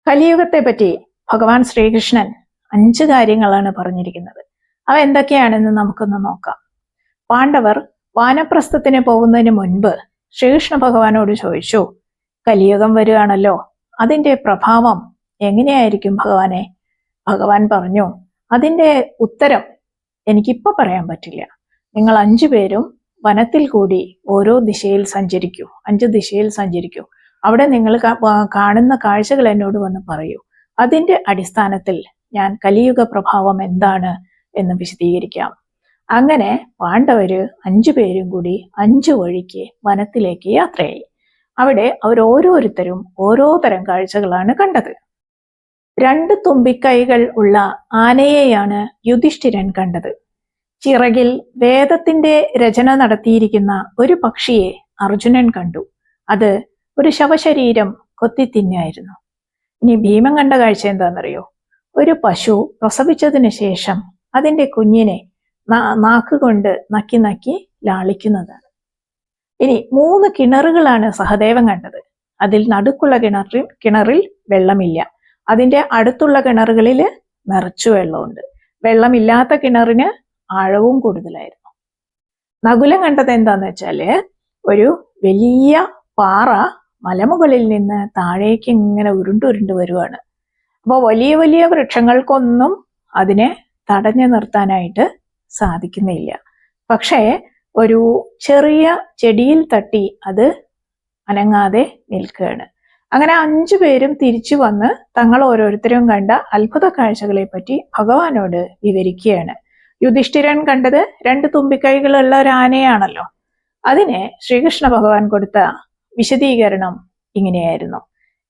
കലിയുഗത്തെ പറ്റി ഭഗവാൻ ശ്രീകൃഷ്ണൻ 5 കാര്യങ്ങളാണ് പറഞ്ഞിരിക്കുന്നത്. അവ എന്തൊക്കെയാണെന്ന് നമുക്കൊന്ന് നോക്കാം. പാണ്ഡവർ വാനപ്രസ്ഥത്തിന് പോകുന്നതിന് മുൻപ് ശ്രീകൃഷ്ണ ഭഗവാനോട് ചോദിച്ചു, കലിയുഗം വരികയാണല്ലോ, അതിൻ്റെ പ്രഭാവം എങ്ങനെയായിരിക്കും ഭഗവാനെ? ഭഗവാൻ പറഞ്ഞു, അതിൻ്റെ ഉത്തരം എനിക്കിപ്പോൾ പറയാൻ പറ്റില്ല. നിങ്ങൾ 5 പേരും വനത്തിൽ കൂടി ഓരോ ദിശയിൽ സഞ്ചരിക്കൂ, 5 ദിശയിൽ സഞ്ചരിക്കൂ. അവിടെ നിങ്ങൾ കാണുന്ന കാഴ്ചകൾ എന്നോട് വന്ന് പറയൂ. അതിൻ്റെ അടിസ്ഥാനത്തിൽ ഞാൻ കലിയുഗ പ്രഭാവം എന്താണ് എന്ന് വിശദീകരിക്കാം. അങ്ങനെ പാണ്ഡവര് 5 പേരും കൂടി 5 വഴിക്ക് വനത്തിലേക്ക് യാത്രയായി. അവിടെ ഓരോരുത്തരും ഓരോ തരം കാഴ്ചകളാണ് കണ്ടത്. 2 തുമ്പിക്കൈകൾ ഉള്ള ആനയെയാണ് യുധിഷ്ഠിരൻ കണ്ടത്. ചിറകിൽ വേദത്തിന്റെ രചന നടത്തിയിരിക്കുന്ന ഒരു പക്ഷിയെ അർജുനൻ കണ്ടു. അത് ഒരു ശവശരീരം കൊത്തിത്തിന്നായിരുന്നു. ഇനി ഭീമൻ കണ്ട കാഴ്ച എന്താണെന്നറിയോ? ഒരു പശു പ്രസവിച്ചതിന് ശേഷം അതിന്റെ കുഞ്ഞിനെ നാക്കുകൊണ്ട് നക്കി നക്കി ലാളിക്കുന്നതാണ്. ഇനി 3 കിണറുകളാണ് സഹദേവൻ കണ്ടത്. അതിൽ നടുക്കുള്ള കിണറിൽ വെള്ളമില്ല. അതിന്റെ അടുത്തുള്ള കിണറുകളിൽ നിറച്ചു വെള്ളമുണ്ട്. വെള്ളമില്ലാത്ത കിണറിന് ആഴവും കൂടുതലായിരുന്നു. നകുലൻ കണ്ടത് എന്താന്ന് വെച്ചാല് ഒരു വലിയ പാറ മലമുകളിൽ നിന്ന് താഴേക്ക് ഇങ്ങനെ ഉരുണ്ടുരുണ്ട് വരുവാണ്. അപ്പോൾ വലിയ വലിയ വൃക്ഷങ്ങൾക്കൊന്നും അതിനെ തടഞ്ഞു നിർത്താനായിട്ട് സാധിക്കുന്നില്ല. പക്ഷേ ഒരു ചെറിയ ചെടിയിൽ തട്ടി അത് അനങ്ങാതെ നിൽക്കുകയാണ്. അങ്ങനെ 5 പേരും തിരിച്ചു വന്ന് തങ്ങൾ ഓരോരുത്തരും കണ്ട അത്ഭുത കാഴ്ചകളെ പറ്റി ഭഗവാനോട് വിവരിക്കുകയാണ്. യുധിഷ്ഠിരൻ കണ്ടത് 2 തുമ്പിക്കൈകളുള്ള ഒരു ആനയാണല്ലോ. അതിന് ശ്രീകൃഷ്ണ ഭഗവാൻ കൊടുത്ത വിശദീകരണം ഇങ്ങനെയായിരുന്നു.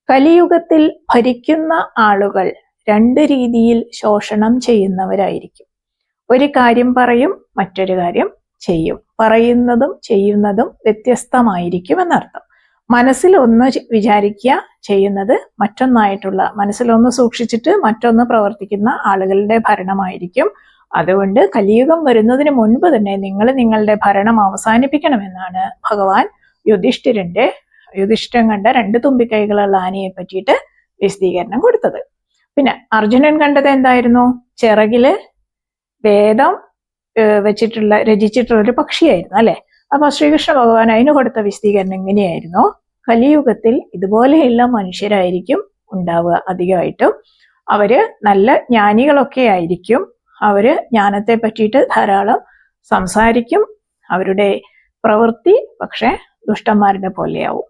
കലിയുഗത്തിൽ ഭരിക്കുന്ന ആളുകൾ 2 രീതിയിൽ ശോഷണം ചെയ്യുന്നവരായിരിക്കും. ഒരു കാര്യം പറയും, മറ്റൊരു കാര്യം ചെയ്യും. പറയുന്നതും ചെയ്യുന്നതും വ്യത്യസ്തമായിരിക്കും എന്നർത്ഥം. മനസ്സിലൊന്ന് വിചാരിക്കുക, ചെയ്യുന്നത് മറ്റൊന്നായിട്ടുള്ള, മനസ്സിലൊന്ന് സൂക്ഷിച്ചിട്ട് മറ്റൊന്ന് പ്രവർത്തിക്കുന്ന ആളുകളുടെ ഭരണമായിരിക്കും. അതുകൊണ്ട് കലിയുഗം വരുന്നതിന് മുൻപ് തന്നെ നിങ്ങൾ നിങ്ങളുടെ ഭരണം അവസാനിപ്പിക്കണമെന്നാണ് ഭഗവാൻ യുധിഷ്ഠിരൻ കണ്ട 2 തുമ്പിക്കൈകളുള്ള ആനയെ പറ്റിയിട്ട് വിശദീകരണം കൊടുത്തത്. പിന്നെ അർജുനൻ കണ്ടത് എന്തായിരുന്നു? ചിറകില് വേദം രചിച്ചിട്ടുള്ള ഒരു പക്ഷിയായിരുന്നു അല്ലെ. അപ്പൊ ശ്രീകൃഷ്ണ ഭഗവാൻ അതിന് കൊടുത്ത വിശദീകരണം എങ്ങനെയായിരുന്നു? കലിയുഗത്തിൽ ഇതുപോലെയുള്ള മനുഷ്യരായിരിക്കും ഉണ്ടാവുക അധികമായിട്ടും. അവര് നല്ല ജ്ഞാനികളൊക്കെ ആയിരിക്കും. അവര് ജ്ഞാനത്തെ പറ്റിയിട്ട് ധാരാളം സംസാരിക്കും. അവരുടെ പ്രവൃത്തി പക്ഷെ ദുഷ്ടന്മാരുടെ പോലെയാവും.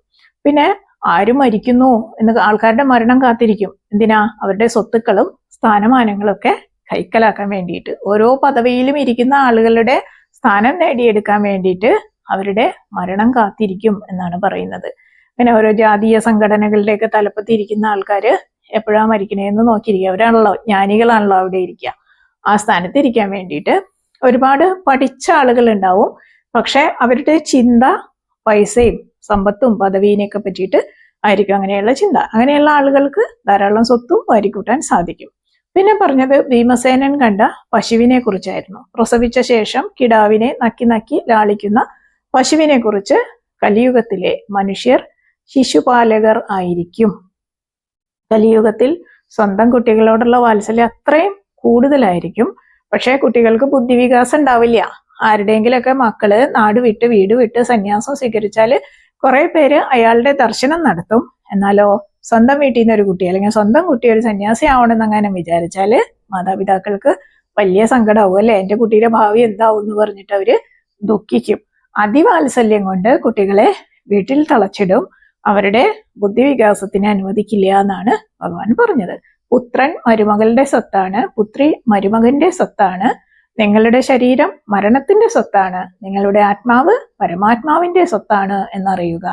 പിന്നെ ആര് മരിക്കുന്നു എന്ന് ആൾക്കാരുടെ മരണം കാത്തിരിക്കും. എന്തിനാ? അവരുടെ സ്വത്തുക്കളും സ്ഥാനമാനങ്ങളും ഒക്കെ കൈക്കലാക്കാൻ വേണ്ടിയിട്ട്. ഓരോ പദവിയിലും ഇരിക്കുന്ന ആളുകളുടെ സ്ഥാനം നേടിയെടുക്കാൻ വേണ്ടിയിട്ട് അവരുടെ മരണം കാത്തിരിക്കും എന്നാണ് പറയുന്നത്. പിന്നെ ഓരോ ജാതീയ സംഘടനകളുടെയൊക്കെ തലപ്പത്തിരിക്കുന്ന ആൾക്കാര് എപ്പോഴാ മരിക്കണേന്ന് നോക്കിയിരിക്കുക. അവരാണല്ലോ, ജ്ഞാനികളാണല്ലോ അവിടെ ഇരിക്കുക. ആ സ്ഥാനത്ത് ഇരിക്കാൻ വേണ്ടിയിട്ട് ഒരുപാട് പഠിച്ച ആളുകൾ ഉണ്ടാവും. പക്ഷെ അവരുടെ ചിന്ത പൈസയും സമ്പത്തും പദവിനെയൊക്കെ പറ്റിയിട്ട് ആയിരിക്കും അങ്ങനെയുള്ള ചിന്ത. അങ്ങനെയുള്ള ആളുകൾക്ക് ധാരാളം സ്വത്തും വാരിക്കൂട്ടാൻ സാധിക്കും. പിന്നെ പറഞ്ഞത് ഭീമസേനൻ കണ്ട പശുവിനെ കുറിച്ചായിരുന്നു. പ്രസവിച്ച ശേഷം കിടാവിനെ നക്കി നക്കി ലാളിക്കുന്ന പശുവിനെ കുറിച്ച് കലിയുഗത്തിലെ മനുഷ്യർ ശിശുപാലകർ ആയിരിക്കും. കലിയുഗത്തിൽ സ്വന്തം കുട്ടികളോടുള്ള വാത്സല്യം അത്രയും കൂടുതലായിരിക്കും. പക്ഷെ കുട്ടികൾക്ക് ബുദ്ധിവികാസം ഉണ്ടാവില്ല. ആരുടെയെങ്കിലൊക്കെ മക്കള് നാട് വിട്ട് വീട് വിട്ട് സന്യാസം സ്വീകരിച്ചാല് കുറെ പേര് അയാളുടെ ദർശനം നടത്തും. എന്നാലോ സ്വന്തം വീട്ടിൽ നിന്ന് ഒരു കുട്ടി അല്ലെങ്കിൽ സ്വന്തം കുട്ടി ഒരു സന്യാസി ആവണമെന്ന് അങ്ങനെ വിചാരിച്ചാല് മാതാപിതാക്കൾക്ക് വലിയ സങ്കടമാവും അല്ലെ. എന്റെ കുട്ടിയുടെ ഭാവി എന്താവും എന്ന് പറഞ്ഞിട്ട് അവര് ദുഃഖിക്കും. അതിവാത്സല്യം കൊണ്ട് കുട്ടികളെ വീട്ടിൽ തളച്ചിടും. അവരുടെ ബുദ്ധിവികാസത്തിന് അനുവദിക്കില്ല എന്നാണ് ഭഗവാൻ പറഞ്ഞത്. പുത്രൻ മരുമകളുടെ സ്വത്താണ്, പുത്രി മരുമകന്റെ സ്വത്താണ്. നിങ്ങളുടെ ശരീരം മരണത്തിന്റെ സ്വത്താണ്, നിങ്ങളുടെ ആത്മാവ് പരമാത്മാവിന്റെ സ്വത്താണ് എന്നറിയുക.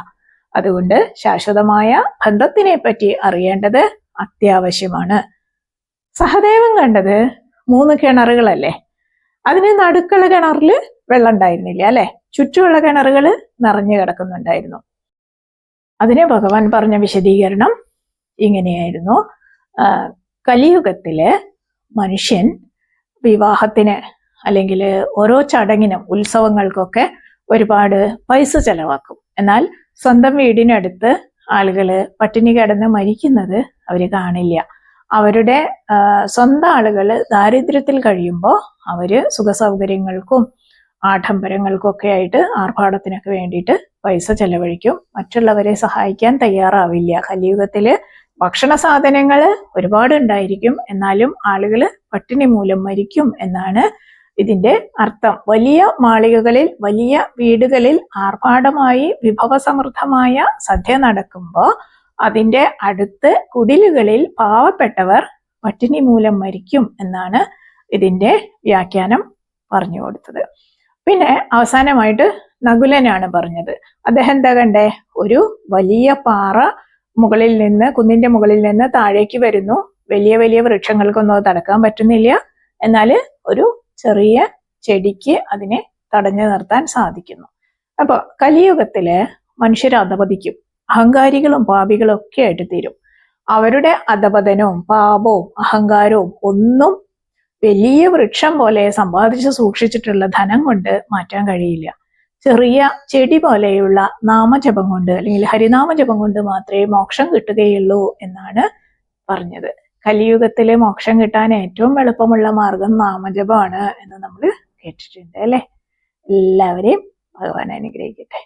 അതുകൊണ്ട് ശാശ്വതമായ ബന്ധത്തിനെ പറ്റി അറിയേണ്ടത് അത്യാവശ്യമാണ്. സഹദേവൻ കണ്ടത് 3 കിണറുകളല്ലേ. അതിന് നടുക്കുള്ള കിണറിൽ വെള്ളം ഉണ്ടായിരുന്നില്ല അല്ലെ. ചുറ്റുമുള്ള കിണറുകൾ നിറഞ്ഞു കിടക്കുന്നുണ്ടായിരുന്നു. അതിന് ഭഗവാൻ പറഞ്ഞ വിശദീകരണം ഇങ്ങനെയായിരുന്നു. കലിയുഗത്തില് മനുഷ്യൻ വിവാഹത്തിന് അല്ലെങ്കിൽ ഓരോ ചടങ്ങിനും ഉത്സവങ്ങൾക്കൊക്കെ ഒരുപാട് പൈസ ചെലവാക്കും. എന്നാൽ സ്വന്തം വീടിനടുത്ത് ആളുകള് പട്ടിണി കിടന്ന് മരിക്കുന്നത് അവര് കാണില്ല. അവരുടെ സ്വന്തം ആളുകള് ദാരിദ്ര്യത്തിൽ കഴിയുമ്പോൾ അവര് സുഖസൗകര്യങ്ങൾക്കും ആഡംബരങ്ങൾക്കും ഒക്കെ ആയിട്ട് ആർഭാടത്തിനൊക്കെ വേണ്ടിയിട്ട് പൈസ ചെലവഴിക്കും. മറ്റുള്ളവരെ സഹായിക്കാൻ തയ്യാറാവില്ല. കലിയുഗത്തില് ഭക്ഷണ സാധനങ്ങള് ഒരുപാട് ഉണ്ടായിരിക്കും, എന്നാലും ആളുകള് പട്ടിണി മൂലം മരിക്കും എന്നാണ് ഇതിന്റെ അർത്ഥം. വലിയ മാളികകളിൽ, വലിയ വീടുകളിൽ ആർഭാടമായി വിഭവസമൃദ്ധമായ സദ്യ നടക്കുമ്പോൾ അതിന്റെ അടുത്ത് കുടിലുകളിൽ പാവപ്പെട്ടവർ പട്ടിണി മൂലം മരിക്കും എന്നാണ് ഇതിന്റെ വ്യാഖ്യാനം പറഞ്ഞു കൊടുത്തത്. പിന്നെ അവസാനമായിട്ട് നകുലനാണ് പറഞ്ഞത്. അദ്ദേഹം എന്താ കണ്ടേ? ഒരു വലിയ പാറ മുകളിൽ നിന്ന്, കുന്നിന്റെ മുകളിൽ നിന്ന് താഴേക്ക് വരുന്നു. വലിയ വലിയ വൃക്ഷങ്ങൾക്കൊന്നും അത് തടക്കാൻ പറ്റുന്നില്ല, എന്നാൽ ഒരു ചെറിയ ചെടിക്ക് അതിനെ തടഞ്ഞു നിർത്താൻ സാധിക്കുന്നു. അപ്പൊ കലിയുഗത്തില് മനുഷ്യർ അധപതിക്കും, അഹങ്കാരികളും പാപികളും ഒക്കെ ആയിട്ട് തീരും. അവരുടെ അധപതനവും പാപവും അഹങ്കാരവും ഒന്നും വലിയ വൃക്ഷം പോലെ സമ്പാദിച്ച് സൂക്ഷിച്ചിട്ടുള്ള ധനം കൊണ്ട് മാറ്റാൻ കഴിയില്ല. ചെറിയ ചെടി പോലെയുള്ള നാമജപം കൊണ്ട്, അല്ലെങ്കിൽ ഹരിനാമജപം കൊണ്ട് മാത്രമേ മോക്ഷം കിട്ടുകയുള്ളൂ എന്നാണ് പറഞ്ഞത്. കലിയുഗത്തിലെ മോക്ഷം കിട്ടാൻ ഏറ്റവും എളുപ്പമുള്ള മാർഗം നാമജപമാണ് എന്ന് നമ്മൾ കേട്ടിട്ടുണ്ട് അല്ലെ. എല്ലാവരെയും ഭഗവാൻ അനുഗ്രഹിക്കട്ടെ.